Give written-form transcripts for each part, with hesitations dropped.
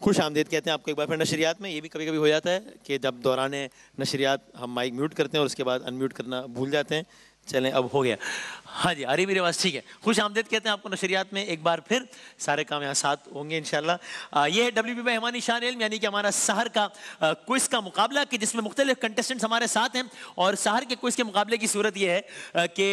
खुश आमदीद कहते हैं आपको एक बार फिर नशरियात में। ये भी कभी कभी हो जाता है कि जब दौरान नशरियात हम माइक म्यूट करते हैं और उसके बाद अनम्यूट करना भूल जाते हैं। चलें अब हो गया। हाँ जी, आ रही मेरी आवाज़ ठीक है। खुश आमदीद कहते हैं आपको नशरियात में एक बार फिर। सारे काम यहाँ साथ होंगे इंशाल्लाह। ये है WB बाय हिमानी शान इल्म, यानी कि हमारा सहर का क्विज़ का मुकाबला कि जिसमें मुख्तलिफ कंटेस्टेंट्स हमारे साथ हैं। और सहर के क्विज़ के मुकाबले की सूरत ये है कि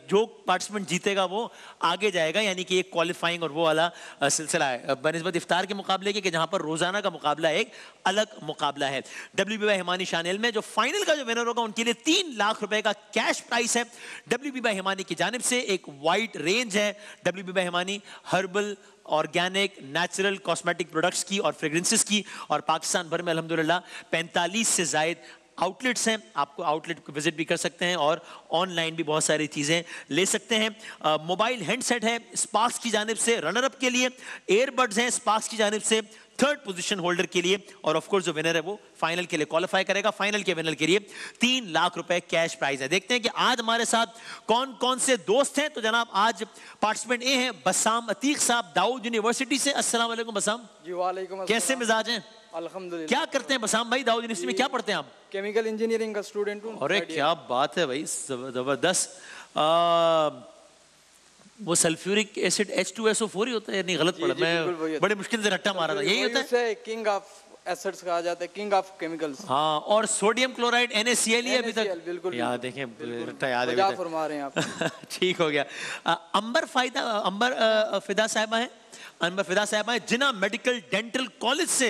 जो पार्टिसिपेंट जीतेगा वो आगे जाएगा, यानी कि एक क्वालिफाइंग और वो वाला सिलसिला है बनिस्बत इफ्तार के मुकाबले के, कि जहाँ पर रोज़ाना का मुकाबला एक अलग मुकाबला है। WB बाय हिमानी शान इल्म में जो फाइनल का जो विनर होगा उनके लिए 3 लाख रुपए का कैश प्राइस है। WB बाय हिमानी की जानिब से एक वाइड रेंज है। WB by Himani herbal, organic, natural cosmetic products की और फ्रेग्रेंसेस की, और पाकिस्तान भर में अल्हम्दुलिल्लाह 45 से ज़ायद आउटलेट्स हैं। आपको आउटलेट को विजिट भी कर सकते हैं और ऑनलाइन भी बहुत सारी चीज़ें ले सकते हैं। मोबाइल हैंडसेट है स्पार्क्स की जानिब से रनर अप के लिए, एयरबड्स हैं स्पार्क्स की जानिब से थर्ड पोजीशन होल्डर के लिए, और ऑफ कोर्स जो विनर है वो फाइनल के लिए क्वालिफाई करेगा। फाइनल के विनर के लिए 3 लाख रुपए कैश प्राइज है। देखते हैं कि आज हमारे साथ कौन कौन से दोस्त हैं। तो जनाब आज पार्टिसिपेंट ए हैं बसाम अतीक साहब दाऊद यूनिवर्सिटी से। अस्सलाम वालेकुम बसाम जी। वालेकुम अस्सलाम। कैसे मिजाज हैं? अल्हम्दुलिल्लाह। क्या करते हैं बसाम भाई दाऊद यूनिवर्सिटी में, क्या पढ़ते हैं आप? केमिकल इंजीनियरिंग का स्टूडेंट हूँ। अरे क्या बात है भाई, जबरदस्त। वो सल्फ्यूरिक एसिड H2SO4 ही होता है, नहीं गलत पढ़ा मैं, बड़े मुश्किल से रट्टा मारा था। यही होता है, किंग ऑफ एसिड्स कहा जाता है, किंग ऑफ केमिकल्स। हाँ, और सोडियम क्लोराइड NaCl ही अभी तक। बिल्कुल याद देखें, रट्टा याद है, फरमा रहे हैं आप। ठीक हो गया। अंबर फिदा साहिबा है, अंबर फिदा साहिबा है जिना मेडिकल डेंटल कॉलेज से।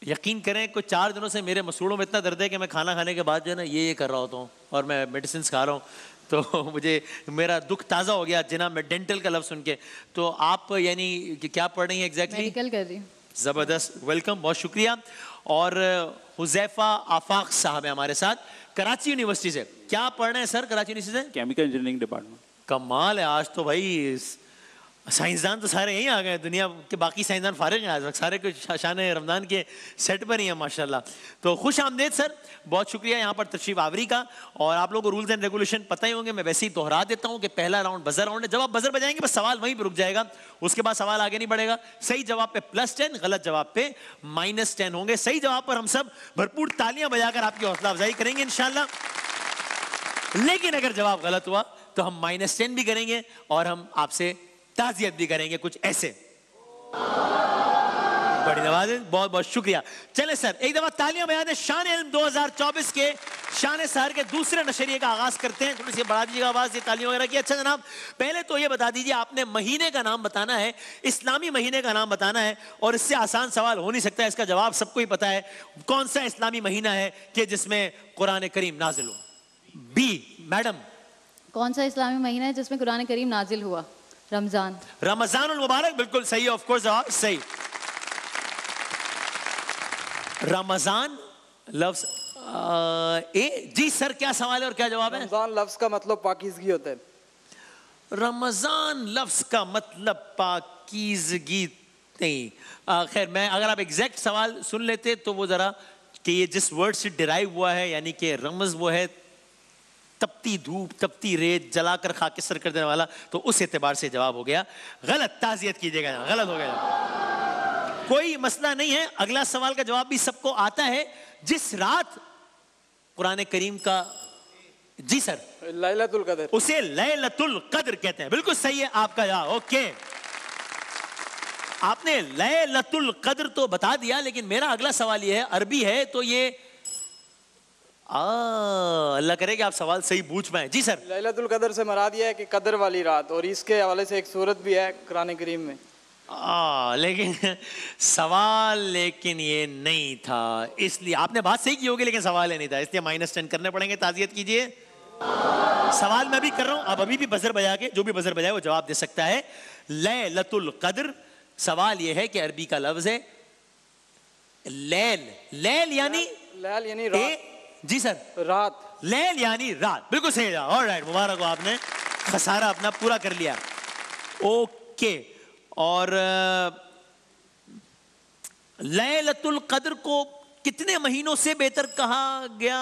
यकीन करें कुछ 4 दिनों से मेरे मसूड़ों में इतना दर्द है कि मैं खाना खाने के बाद जो है ना ये कर रहा होता हूँ और मैं मेडिसिन खा रहा हूँ, तो मुझे मेरा दुख ताज़ा हो गया जिना मैं डेंटल का लफ्ज़ सुन के। तो आप यानी कि क्या पढ़ रही हैं एग्जैक्टली? मेडिकल कर रही हूँ। ज़बरदस्त, वेलकम, बहुत शुक्रिया। और हुज़ैफा आफाक साहब है हमारे साथ कराची यूनिवर्सिटी से। क्या पढ़ रहे हैं सर कराची यूनिवर्सिटी से? Chemical engineering department. कमाल है, आज तो भाई साइंसदान तो सारे यहीं आ गए, दुनिया के बाकी साइंसदान फारिग हैं आज, सारे कुछ शान रमज़ान के सेट पर ही हैं माशाल्लाह। तो खुश आमदेद सर, बहुत शुक्रिया यहाँ पर तशरीफ आवरी का। और आप लोगों को रूल्स एंड रेगुलेशन पता ही होंगे, मैं वैसे ही दोहरा देता हूँ कि पहला राउंड बजर राउंड है। जब आप बजर बजाएंगे बस सवाल वहीं पर रुक जाएगा, उसके बाद सवाल आगे नहीं बढ़ेगा। सही जवाब पे +10, गलत जवाब पे -10 होंगे। सही जवाब पर हम सब भरपूर तालियां बजाकर आपकी हौसला अफजाई करेंगे इंशाल्लाह। लेकिन अगर जवाब गलत हुआ तो हम -10 भी करेंगे और हम आपसे ताज़ियत भी करेंगे, कुछ ऐसे। बड़ी नवाज़ें, बहुत बहुत शुक्रिया। चले सर एक दफा तालियां बजा दें शान इल्म 2024 के शान सहर के दूसरे नशरिये का आगाज करते हैं। थोड़ी सी बढ़ा दीजिएगा आवाज, ये तालियां वगैरह की। अच्छा जनाब, पहले तो ये बता दीजिए, आपने महीने का नाम बताना है, इस्लामी महीने का नाम बताना है, और इससे आसान सवाल हो नहीं सकता, इसका जवाब सबको ही पता है। कौन सा इस्लामी महीना है कि जिसमें कुरान करीम नाजिल हो? B madam. कौन सा इस्लामी महीना है जिसमें कुरान करीम नाजिल हुआ? रमजान। रमजानुल मुबारक, बिल्कुल सही है, ऑफ कोर्स जवाब सही। रमजान लफ्ज ए जी सर, क्या सवाल है और क्या जवाब है? रमजान लफ्ज का मतलब पाकीज़गी होता है। रमजान लफ्ज का मतलब पाकीज़गी नहीं। खैर, मैं अगर आप एग्जैक्ट सवाल सुन लेते तो वो जरा कि ये जिस वर्ड से डिराइव हुआ है, यानी कि रमज वो है तपती धूप, तपती रेत, जलाकर खाकिसर कर देने वाला, तो उस एतबार से जवाब हो गया गलत। ताज़ियत कीजिएगा, गलत हो गया। कोई मसला नहीं है, अगला सवाल का जवाब भी सबको आता है। जिस रात कुरान करीम का, जी सर, लैलतुल कद्र, उसे लैलतुल कद्र कहते हैं। बिल्कुल सही है आपका जवाब, ओके। आपने लैलतुल कद्र तो बता दिया, लेकिन मेरा अगला सवाल ये है, अरबी है तो ये अल्लाह करे कि आप सवाल सही पूछ पाए। जी सर। लैलतुल कद्र से मराद ये है कि कद्र वाली रात, और इसके हवाले से एक सूरत भी है कुरान करीम में। लेकिन सवाल ये नहीं था, इसलिए आपने बात सही की होगी, लेकिन सवाल ये नहीं था, इसलिए -10 करने पड़ेंगे। ताज़ियत कीजिए। सवाल मैं भी कर रहा हूं, अब अभी भी बजर बजा के, जो भी बजर बजाए वो जवाब दे सकता है। लैलतुल कद्र, सवाल यह है कि अरबी का लफ्ज है लैल। लैल यानी रात। जी सर, रात। लैल यानी रात, बिल्कुल सही जवाब। ऑलराइट, मुबारक हो, आपने खसारा अपना पूरा कर लिया। ओके, और लैलतुल कद्र को कितने महीनों से बेहतर कहा गया?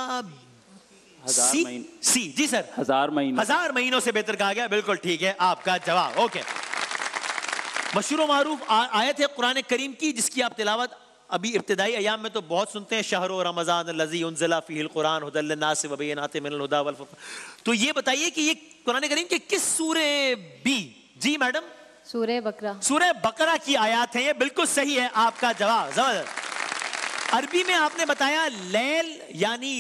1000 महीने। सी जी सर, 1000 महीने। 1000 महीनों से बेहतर कहा गया, बिल्कुल ठीक है आपका जवाब। ओके, मशहूर मारूफ आयत है कुरान करीम की जिसकी आप तिलावत अभी इब्तिदाई अयाम में तो बहुत सुनते हैं, शहर रमज़ान लज़ी उन्ज़िला फ़ीहिल कुरान हुदल लिन्नास व बय्यिनातिन मिनल हुदा वल फुरक़ान। तो ये बताइए कि ये कुरान करीम के किस सूरे बी? जी मैडम, सूरह बकरा। सूरह बकरा की आयत है ये, बिल्कुल सही है आपका जवाब, जबरदस्त। अरबी में आपने बताया लैल यानी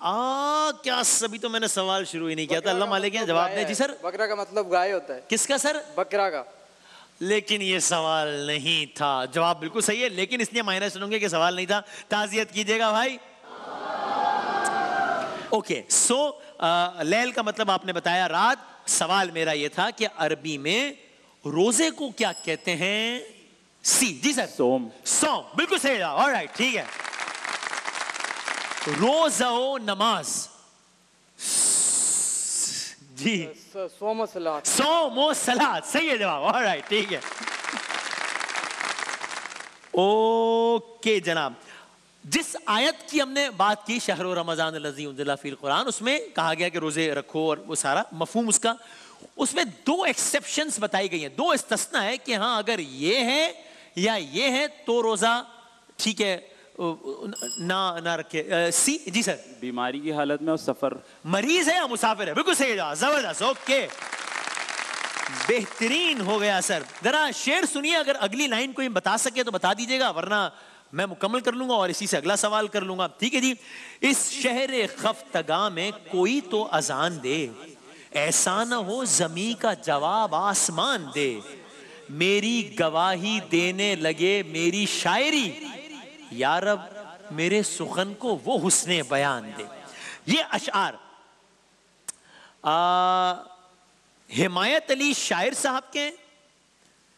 क्या, सभी तो मैंने सवाल शुरू ही नहीं किया था। अल्लाह मालिक है जवाब दें। जी सर, बकरा का मतलब गाय होता है। किसका सर? बकरा का। लेकिन ये सवाल नहीं था। जवाब बिल्कुल सही है, लेकिन इसलिए माइनस सुनूंगे कि सवाल नहीं था। ताज़ियत कीजिएगा भाई। ओके, सो लैल का मतलब आपने बताया रात। सवाल मेरा ये था कि अरबी में रोजे को क्या कहते हैं? सी। जी सर, सोम। सोम, बिल्कुल सही जवाब। ऑलराइट, ठीक है। रोजा नमाज। जी, सोम सलात। सोमो सलात, सही है जवाब। ऑलराइट, ठीक है। ओके जनाब, जिस आयत की हमने बात की शहर रमज़ान लज़ी उन्ज़िला फ़ीहिल कुरान, उसमें कहा गया कि रोजे रखो और वो सारा मफहूम उसका, उसमें दो एक्सेप्शंस बताई गई हैं, दो इस्तिस्ना है कि हाँ अगर ये है या ये है तो रोजा ठीक है ना रखे। सी। जी सर, बीमारी की हालत में और सफर। मरीज है या मुसाफिर है? बिल्कुल सही जवाब, जबरदस्त। ओके, बेहतरीन हो गया सर। जरा शेर सुनिए, अगर अगली लाइन कोई बता सके तो बता दीजिएगा, वरना मैं मुकम्मल कर लूंगा और इसी से अगला सवाल कर लूंगा। ठीक है जी। इस शहर खफ्तगा में कोई तो अजान दे, ऐसा ना हो जमी का जवाब आसमान दे, मेरी गवाही देने लगे मेरी शायरी, या रब मेरे सुखन को वो हुस्ने बयान दे। ये अशआर हिमायत अली शायर साहब के हैं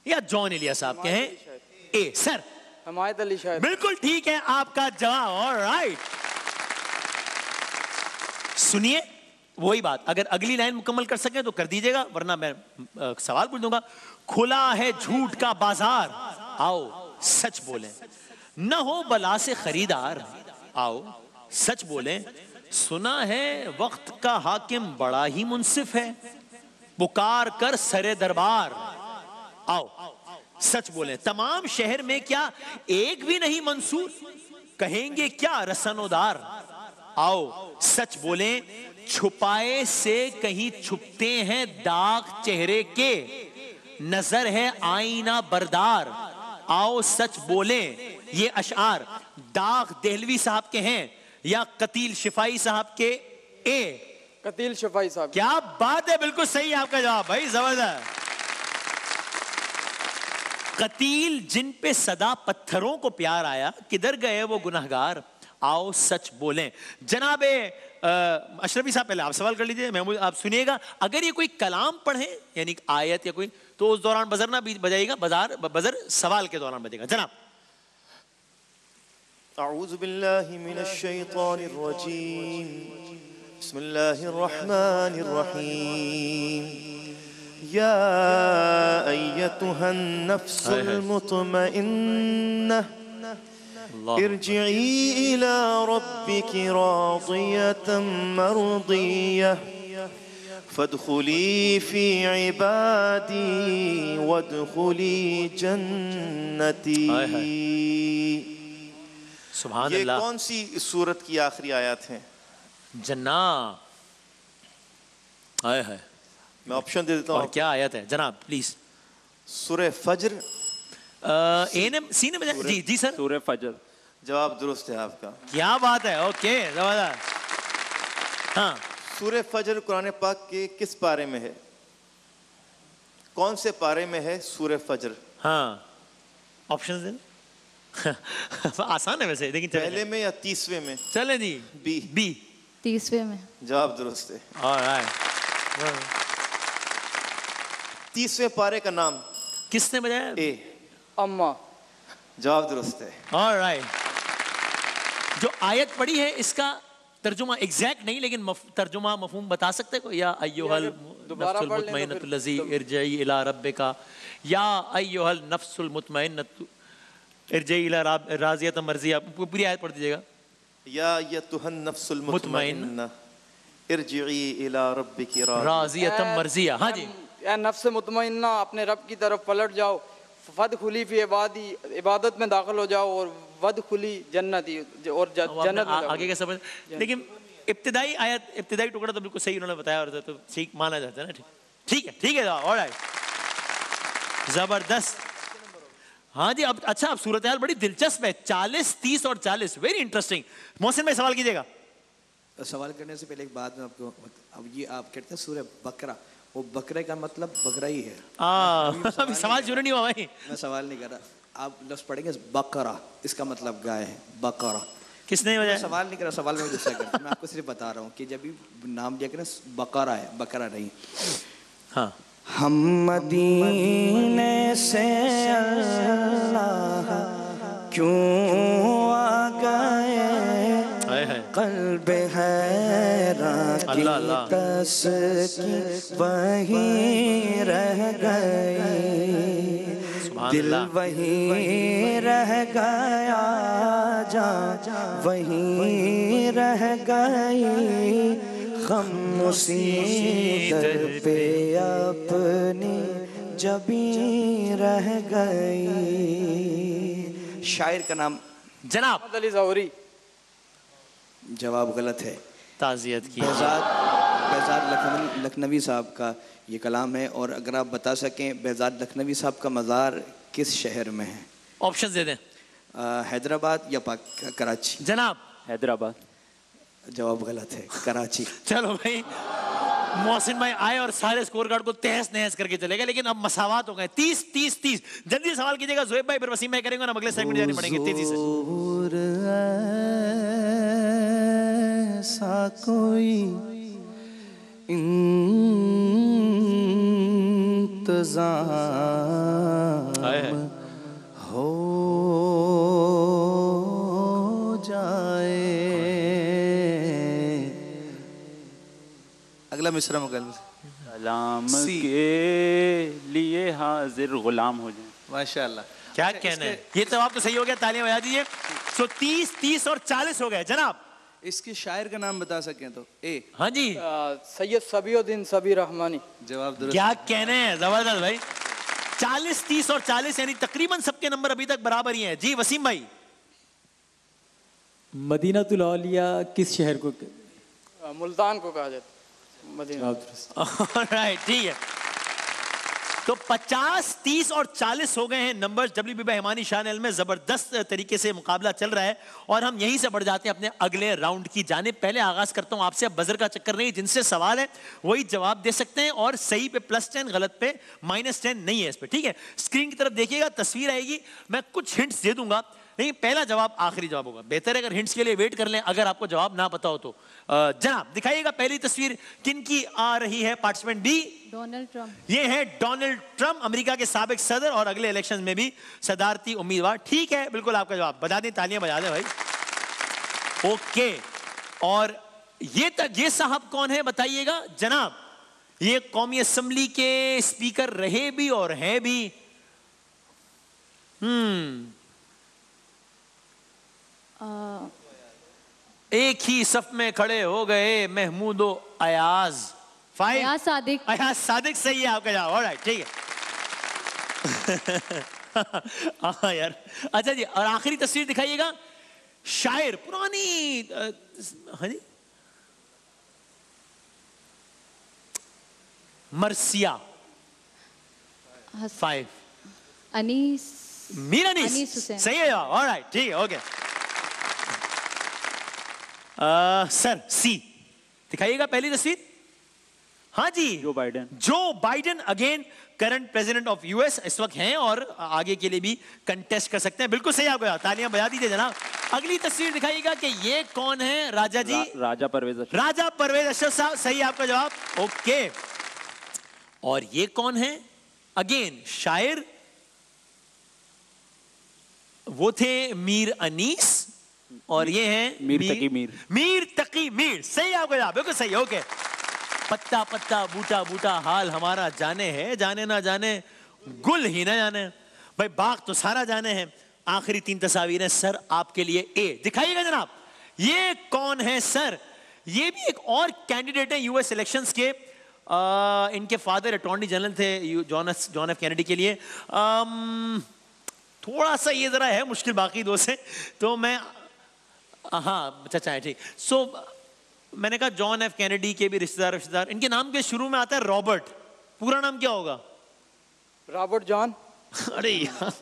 या जॉन इलिया साहब के हैं? ए सर, हिमायत अली शायर। बिल्कुल ठीक है आपका जवाब। ऑलराइट, सुनिए वही बात, अगर अगली लाइन मुकम्मल कर सके तो कर दीजिएगा, वरना मैं सवाल पूछ दूंगा। खुला है झूठ का बाजार, आओ सच बोलें, न हो बला से खरीदार, आओ सच बोलें, सुना है वक्त का हाकिम बड़ा ही मुंसिफ है, पुकार कर सरे दरबार, आओ सच बोलें, तमाम शहर में क्या एक भी नहीं मंसूर, कहेंगे क्या रसनोदार, आओ सच बोलें, छुपाए से कहीं छुपते हैं दाग चेहरे के, नजर है आईना बरदार, आओ सच बोलें। ये अशआर दाग देहलवी साहब के हैं या कतील शिफाई साहब के? ए कतील शिफाई साहब। क्या बात है, बिल्कुल सही है आपका जवाब भाई, जबरदस्त। कतील जिन पे सदा पत्थरों को प्यार आया, किधर गए वो गुनहगार, आओ सच बोलें। जनाबे अशरफी साहब पहले आप सवाल कर लीजिए, महमूद आप सुनिएगा। अगर ये कोई कलाम पढ़े यानी आयत या कोई, तो उस दौरान बजर ना बजाइएगा, बजर सवाल के दौरान बजेगा। जनाब, अऊज़ु बिल्लाहि मिनश शैतानिर रजीम, बिस्मिल्लाहिर रहमानिर रहीम, या अय्यतुहन नफ्सुल मुतमइन्नह इरजिई इला रब्बिकी रादियतम मर्दियह फदखुली फी इबादी वदखुली जन्नती। सुभान ये अल्लाह। कौन सी सूरत की आखिरी आयत है? जन्ना। आए है, मैं ऑप्शन दे देता हूँ। और क्या आयत है जनाब प्लीज? सूरह फज्र। एनएम सी ने बजाया? जी जी सर, सूरह फजर। जवाब दुरुस्त है आपका। क्या बात है, ओके जबरदस्त। हाँ, सूरह फज्र कुरान पाक के किस पारे में है? कौन से पारे में है सूरह फज्र? हाँ, ऑप्शन दें। आसान है वैसे, लेकिन पहले में या 30वें में? चले जी, बी। बी 30वें में। जवाब दुरुस्त है। ऑलराइट। 30वें पारे का नाम किसने बजाया? ए। अम्मा। जवाब दुरुस्त है। ऑलराइट। जो आयत पढ़ी है इसका तर्जुमा एग्जैक्ट नहीं, लेकिन तर्जुमा मफहूम बता सकते को? या अय्युहल नफ्सुल मुतमइन्नतु लज़ी इरजिई इला रब्बिका, या अय्युहल नफ्सुल मुतमइन्नतु इरजिई इला राज़ियतम मर्ज़िया, पूरी आयत पढ़ दीजिएगा। या अय्यतुहन नफ्सुल मुतमइन्ना इरजिई इला रब्बिकी राज़ियतम मर्ज़िया। हाँ जी। ए नफ्स मुतमइन्ना, अपने रब की तरफ पलट जाओ, फद खुली फी इबादी, इबादत में दाखिल हो जाओ, और वद खुली जन्नती, और जन्नत में आगे का समझ, लेकिन इब्तिदाई आयत, इब्तिदाई टुकड़ा तो बिल्कुल सही उन्होंने बताया, और तो ठीक माना जाता है ना। ठीक है, ऑलराइट, जबरदस्त। हाँ जी, अब अच्छा, अब सूरत हाल बड़ी दिलचस्प है, 40, 30 और 40, वेरी इंटरेस्टिंग। मोहसिन भाई सवाल कीजिएगा। सवाल करने से पहले एक बात मैं आपको, अब ये आप कहते हैं सूरह बकरा, वो बकरे का मतलब बकरा ही है। अभी सवाल शुरू नहीं हुआ भाई। मैं सवाल नहीं कर रहा, आप लफ्ज पढ़ेंगे बकरा, इसका मतलब गाय है, बकरा। किसने वजह? सवाल नहीं कर रहा, सवाल में गुस्सा कर, मैं आपको सिर्फ बता रहा हूँ कि जब भी नाम लिया ना बकरा है, बकरा नहीं। हाँ, हम मदीने से अल्लाह क्यों आ गए, कल्ब हैरान की तस्कीर वहीं रह गई, दिल वहीं रह गया, जा वहीं रह गई, हम उसी दर पे अपनी जबी रह गई। शायर का नाम जनाब अली ज़ौहरी। जवाब गलत है। ताज़ियत की। बेहज़ाद लखनवी साहब का ये कलाम है, और अगर आप बता सकें बेहज़ाद लखनवी साहब का मज़ार किस शहर में है? ऑप्शन दे दें। हैदराबाद या कराची? जनाब हैदराबाद। जवाब गलत है, कराची। चलो भाई, मोहसिन भाई आए और सारे स्कोर कार्ड को तहस नहस करके चले गए, लेकिन अब मसावात हो गए। 30। जल्दी सवाल कीजिएगा, जोएब भाई फिर वसीम भाई करेंगे, हम अगले सेगमेंट जाने पड़ेंगे तेजी से। ऐसा कोई इंतज़ाम हो जाए। अगला मिसरा मुकल सलाम के लिए हाजिर गुलाम हो जाए। माशाअल्लाह, क्या कहना है, ये जवाब तो सही हो गया, तालियां बजा दीजिए। सो 30 और 40 हो गए। जनाब इसके शायर का नाम बता सकें तो? ए, हाँ जी, सैयद सबीउद्दीन सबी रहमानी। जवाब दुरुस्त। क्या कहने हैं, जबरदस्त भाई। 40, 30 और 40 यानी तकरीबन सबके नंबर अभी तक बराबर ही हैं। जी वसीम भाई। मदीनातुल औलिया किस शहर को? मुल्तान को कहा जाता है मदीना। राइट, ठीक है। तो 50, 30 और 40 हो गए हैं नंबर्स। WBB हिमानी शान में जबरदस्त तरीके से मुकाबला चल रहा है, और हम यहीं से बढ़ जाते हैं अपने अगले राउंड की जानिब। पहले आगाज करता हूं आपसे, अब बजर का चक्कर नहीं, जिनसे सवाल है वही जवाब दे सकते हैं, और सही पे +10, गलत पे -10 नहीं है इस पे, ठीक है। स्क्रीन की तरफ देखिएगा, तस्वीर आएगी, मैं कुछ हिंट्स दे दूंगा, नहीं पहला जवाब आखिरी जवाब होगा। बेहतर है अगर हिंट्स के लिए वेट कर लें, अगर आपको जवाब ना पता हो तो। जनाब दिखाइएगा पहली तस्वीर किन की आ रही है। Participant B, Donald Trump. ये है डोनाल्ड ट्रंप, अमेरिका के साबिक सदर और अगले इलेक्शन में भी सदारती उम्मीदवार। ठीक है, बिल्कुल आपका जवाब। बता दें, तालियां बजा दें भाई। ओके, और ये साहब कौन है बताइएगा। जनाब ये कौमी असेंबली के स्पीकर रहे भी और हैं भी। एक ही सफ में खड़े हो गए महमूदो अयाज। अयाज सादिक। अयाज सादिक सही है आपका जवाब। ऑलराइट, ठीक है। हाँ यार, अच्छा जी, और आखिरी तस्वीर दिखाइएगा। शायर पुरानी, हाँ जी, मरसिया 5, अनीस, मीर अनीस अनीस हुसैन। सही है। ऑलराइट, ठीक है, ओके। सर सी दिखाइएगा पहली तस्वीर। हाँ जी, Joe Biden again current president of US इस वक्त हैं, और आगे के लिए भी कंटेस्ट कर सकते हैं। बिल्कुल सही आपको, तालियां बजा दीजिए जनाब। अगली तस्वीर दिखाइएगा कि ये कौन है। राजा जी, राजा परवेज अशरफ। राजा परवेज अशरफ साहब, सही आपका जवाब। ओके, और ये कौन है। अगेन शायर, वो थे मीर अनीस, और ये हैं मीर तकी मीर। मीर तकी मीर, सही आपका जवाब, बिल्कुल सही। ओके, पत्ता पत्ता बूटा बूटा हाल हमारा जाने है, जाने ना जाने गुल ही ना जाने। भाई बाग तो सारा जाने हैं। आखिरी 3 तस्वीरें सर आपके लिए। ए दिखाइएगा जनाब, ये कौन है सर। ये भी एक और कैंडिडेट है यूएस इलेक्शंस के, इनके फादर अटॉर्नी जनरल थे जॉन एफ कैनेडी के लिए। थोड़ा सा ये जरा है मुश्किल बाकी दो से, तो मैं हाँ अच्छा है ठीक। सो मैंने कहा जॉन एफ कैनेडी के भी रिश्तेदार, इनके नाम के शुरू में आता है रॉबर्ट, पूरा नाम क्या होगा? Robert John. अरे यार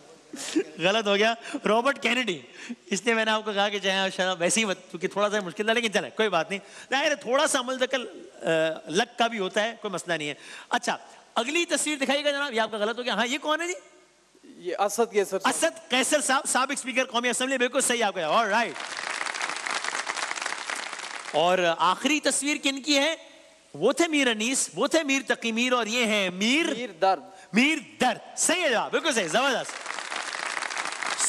गलत हो गया, रॉबर्ट कैनेडी। इसलिए मैंने आपको कहा कि चाहे शायद वैसे ही क्योंकि थोड़ा सा मुश्किल था, लेकिन चले कोई बात नहीं, जाहिर है थोड़ा सा अमल दखल लक का भी होता है, कोई मसला नहीं है। अच्छा अगली तस्वीर दिखाइएगा जनाब, ये आपका गलत हो गया। हाँ ये कौन है जी? ये असद कैसर। असद कैसर साहब, साबिक स्पीकर कौमी असेंबली, बिल्कुल सही आपका, ऑलराइट। और आखिरी तस्वीर किनकी है? वो थे मीर अनीस, वो थे मीर तकी मीर, और ये हैं मीर दर्द। सही है जवाब, बिल्कुल सही, जबरदस्त।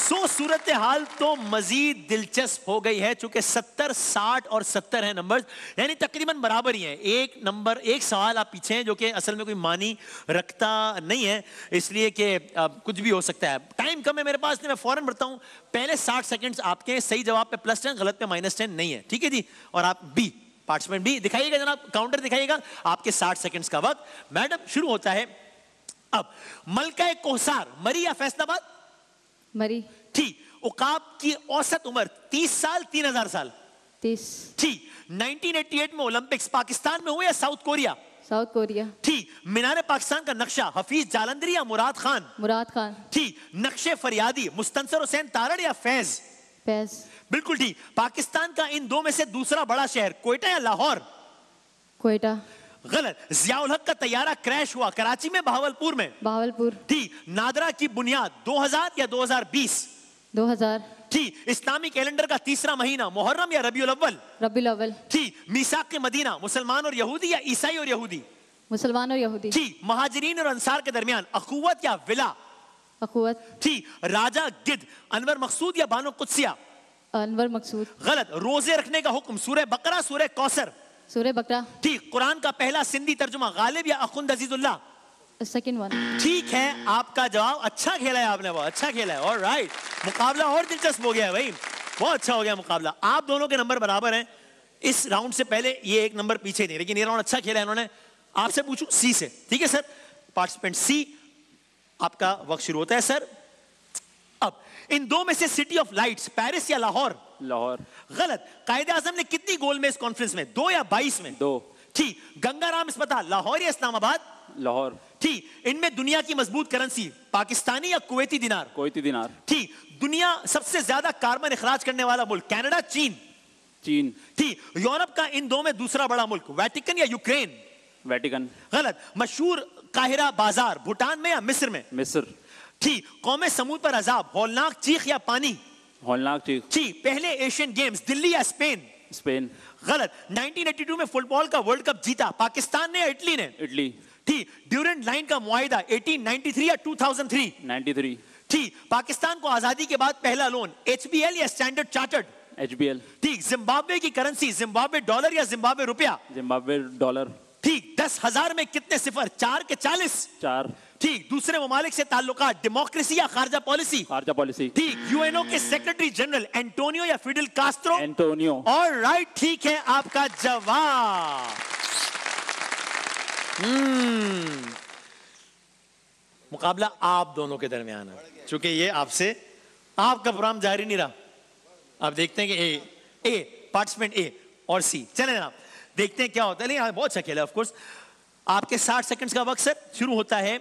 सो सूरत हाल तो मजीद दिलचस्प हो गई है, चूंकि 70, 60 और 70 है नंबर्स, यानी तकरीबन बराबर ही है। एक नंबर, एक सवाल आप पीछे हैं, जो कि असल में कोई मानी रखता नहीं है, इसलिए कि कुछ भी हो सकता है। टाइम कम है मेरे पास, मैं फौरन बढ़ता हूं। पहले 60 सेकंड्स आपके, सही जवाब पे +10, गलत पे -10 नहीं है, ठीक है जी। और आप बी पार्टिसिपेंट बी दिखाइएगा जनाब, काउंटर दिखाइएगा, आपके 60 सेकंड्स का वक्त मैडम शुरू होता है अब। मलका कोहसार मरी या फैसलाबाद? मरी। ठीक। उकाब की औसत उम्र 30 साल 3000 साल? 30। ठीक। 1988 में ओलंपिक्स पाकिस्तान में हुए या साउथ कोरिया? South Korea. ठीक। मीनारे पाकिस्तान का नक्शा हफीज जालंधरी या मुराद खान? मुराद खान। ठीक। नक्शे फरियादी मुस्तंसर हुसैन तारड़ या फैज? फैज। बिल्कुल ठीक। पाकिस्तान का इन दो में से दूसरा बड़ा शहर कोयटा या लाहौर? कोयटा। गलत। जियाउल हक का तैयारा क्रैश हुआ कराची में बहावलपुर में? बहावलपुर। ठीक। नादरा की बुनियाद 2000 या 2020? 2000। ठीक। इस्लामी कैलेंडर का तीसरा महीना मुहर्रम या रबीउल अव्वल? रबीउल अव्वल। ठीक। मीसाक के मदीना मुसलमान और यहूदी या ईसाई और यहूदी? मुसलमान और यहूदी। ठीक। महाजरीन और अंसार के दरमियान अखुवत या विला? अखुवत। ठीक। राजा गिद अनवर मकसूद या बानो कुदसिया? अनवर मकसूद। गलत। रोजे रखने का हुक्म सूरह बकरा सूरह कौसर? सूरह बकरा। ठीक। कुरान का पहला सिंधी तर्जुमा गालिब या अखुंद अजीजुल्लाह? Second one. ठीक है आपका जवाब, अच्छा खेला है आपने, बहुत अच्छा खेला है, ऑलराइट। मुकाबला और दिलचस्प हो गया है भाई, बहुत अच्छा हो गया मुकाबला। आप दोनों के नंबर बराबर हैं। इस राउंड से पहले ये एक नंबर पीछे नहीं, लेकिन ये राउंड अच्छा खेला है इन्होंने। आपसे पूछूं सी से, ठीक है सर? पार्टिसिपेंट सी, आपका वक्त शुरू होता है सर। अब इन दो में से सिटी ऑफ लाइट्स पेरिस या लाहौर? लाहौर। गलत। कायदे आजम ने कितनी गोल में इस कॉन्फ्रेंस में, 2 या 22 में? 2। ठीक। गंगाराम अस्पताल लाहौर या इस्लामाबाद? लाहौर। ठीक। इनमें दुनिया की मजबूत करेंसी पाकिस्तानी या कुवैती दिनार? कुवैती दिनार। ठीक। दुनिया सबसे ज्यादा कार्बन इखराज करने वाला मुल्क कनाडा चीन? चीन। ठीक। यूरोप का इन दो में दूसरा बड़ा मुल्क वेटिकन या यूक्रेन? वेटिकन। गलत। मशहूर काहिरा बाजार भूटान में या मिस्र में? मिस्र। ठीक। कौमे समूद पर अजाब हौलनाक चीख या पानी? हौलनाक चीख। ठीक। पहले एशियन गेम्स दिल्ली या स्पेन? स्पेन। गलत। 1982 में फुटबॉल का वर्ल्ड कप जीता पाकिस्तान ने या इटली ने? इटली। ठीक। ड्यूरेंट लाइन का मुआहिदा 1893 या 2003? 93। ठीक। पाकिस्तान को आजादी के बाद पहला लोन HBL या स्टैंडर्ड चार्टर्ड? HBL। ठीक। जिम्बाब्वे की करेंसी जिम्बाब्वे डॉलर या जिम्बाब्वे रुपया? Zimbabwe dollar. ठीक। 10,000 में कितने सिफर? 4 के 40? 4। ठीक। दूसरे ममालिक से ताल्लुकात डेमोक्रेसी या खारजा पॉलिसी? खारजा पॉलिसी। ठीक। यूएनओ के सेक्रेटरी जनरल एंटोनियो या फिडेल कास्ट्रो? एंटोनियो। ऑलराइट, ठीक है आपका जवाब। मुकाबला आप दोनों के दरमियान है, चूंकि ये आपसे आपका प्रोग्राम जारी नहीं रहा। आप देखते हैं कि ए पार्टिसिपेंट ए और सी, चले जनाब देखते हैं क्या होता है। लेकिन बहुत अच्छा खेला ऑफ कोर्स। आपके 60 सेकंड्स का वक्त सर शुरू होता है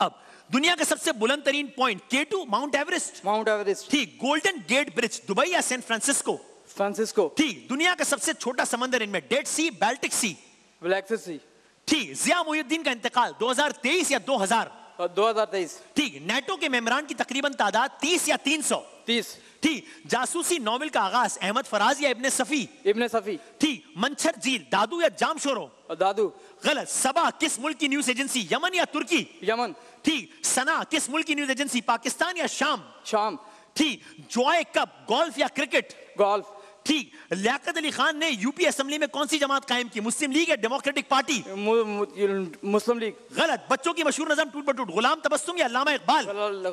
अब। दुनिया का सबसे बुलंद तरीन point K2 mount Everest? Mount Everest. ठीक। गोल्डन गेट ब्रिज दुबई या सैन फ्रांसिस्को? फ्रांसिस्को। ठीक। दुनिया का सबसे छोटा समंदर इनमें डेड सी बाल्टिक सी? ब्लैक सी। ठीक। जिया मुहिउद्दीन का इंतकाल 2023 या 2000? 2023। ठीक। नेटो के मेंबरान की तकरीबन तादाद 30 या 300? 30। ठीक। जासूसी नॉवेल का आगाज अहमद फराज या इब्ने सफी? इब्ने सफी। ठीक। मंछर झील दादू या जामशोरो? दादू। गलत। सबा किस मुल्क की न्यूज एजेंसी, यमन या तुर्की? यमन। ठीक। सना किस मुल्क की न्यूज एजेंसी, पाकिस्तान या शाम? शाम। ठीक। जॉय कप गोल्फ या क्रिकेट? गोल्फ। ठीक। लियाकत अली खान ने यूपी असेंबली में कौन सी जमात कायम की, मुस्लिम लीग या डेमोक्रेटिक पार्टी? मुस्लिम लीग। गलत। बच्चों की मशहूर नज़म टूट बटूट गुलाम तबस्सुम या अल्लामा इकबाल?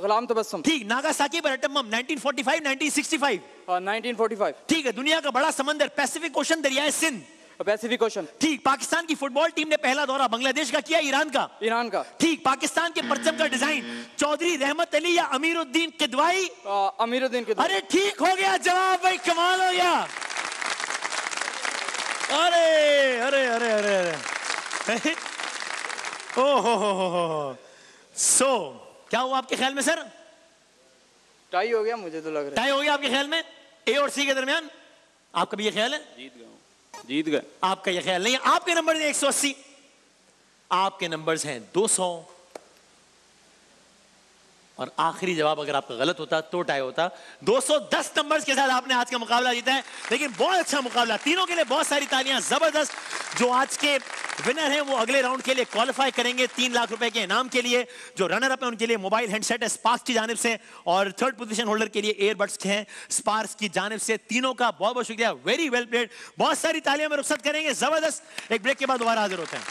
गुलाम तबस्सुम। ठीक। नागासाकी पर एटम बम 1945 1965? 1945। ठीक है। दुनिया का बड़ा समंदर पैसिफिक ओशन दरियाए सिंध? Pacific Ocean. ठीक। पाकिस्तान की फुटबॉल टीम ने पहला दौरा बांग्लादेश का किया, ईरान का? ईरान का। ठीक। पाकिस्तान के परचम का डिजाइन चौधरी रहमत अली या अमीरुद्दीन किदवाई? अमीरुद्दीन किदवाई। अरे ठीक हो गया जवाब भाई, कमाल हो गया। अरे अरे अरे अरे अरे ओ हो। सो क्या हुआ आपके ख्याल में सर? टाई हो गया मुझे तो लग रहा है। टाई हो गया आपके ख्याल में ए और सी के दरमियान? आपका भी ये ख्याल है? जीत गए। आपका ये ख्याल नहीं है। आपके नंबर हैं 180, आपके नंबर्स हैं 200, और आखिरी जवाब अगर आपका गलत होता तो टाई होता। 210 नंबर्स के साथ आपने आज का मुकाबला जीता है। लेकिन बहुत अच्छा मुकाबला, तीनों के लिए बहुत सारी तालियां, जबरदस्त। जो आज के विनर हैं वो अगले राउंड के लिए क्वालिफाई करेंगे 3 लाख रुपए के इनाम के लिए। जो रनर अप है उनके लिए मोबाइल हैंडसेट है स्पार्क्स की जानिब से, और थर्ड पोजीशन होल्डर के लिए एयरबड्स हैं स्पार्क्स की जानिब से। तीनों का बहुत बहुत शुक्रिया, वेरी वेल प्लेड। बहुत सारी तालियां में रुखसत करेंगे, जबरदस्त। एक ब्रेक के बाद दोबारा हाजिर होते हैं।